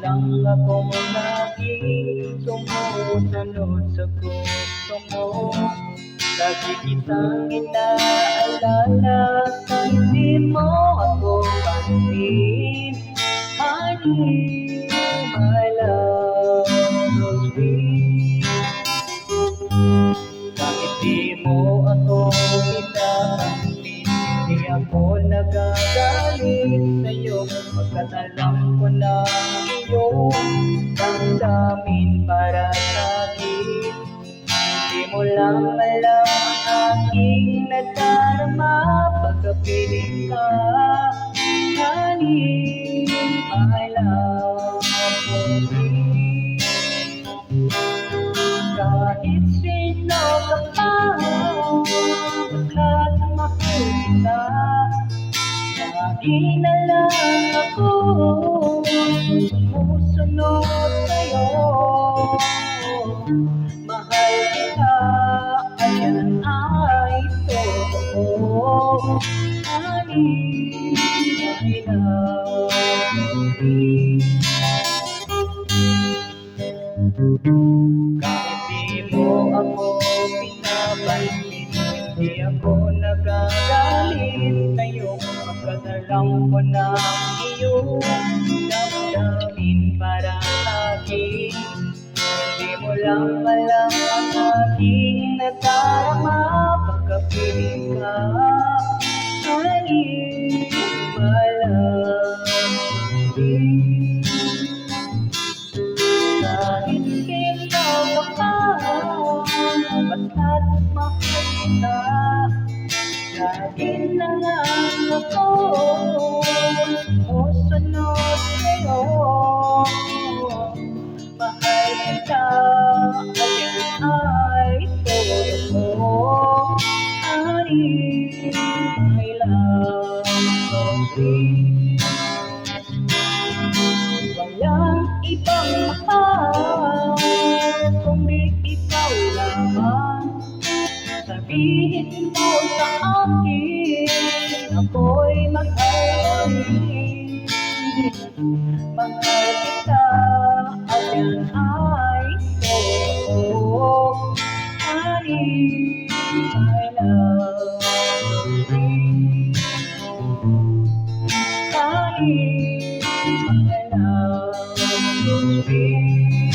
lang akong laging sumusunod sa gusto mo. Lagi kitang inaalala sa hindi mo ako pansin. Honey, my love so sweet. Bakit di mo ako pinapansin? Hindi ako nagagalit sa'yo, pagkat alam ko na iyong damdamin para sa'kin. Di mo lang alam ang aking nadarama pagkapiling ka. Honey, my love for me. Kahit sino ka pa, basta't mahal kita. Lagi na lang ako sumusunod sa'yo. Mahal kita, ayan ay totoo. Honey, my love for me. Kahit di mo ako pinapansin, hindi ako nagagalit sa'yo, pagkat alam ko na iyong damdamin para sa'kin. Hindi mo lang alam ang aking nadarama pagkapiling ka. Honey, my love for me. Kahit sino ka pa, basta't mahal kita. Lagi na lang ako sumusunod sa'yo. Mahal kita, ayan ay totoo. Honey, my love so sweet. Walang ibang mahal kundi ikaw lamang. Sabihin mo sa akin, ako'y mahal rin. Mahal kita, ayan ay totoo. Honey, my love for me. Honey, my love for me.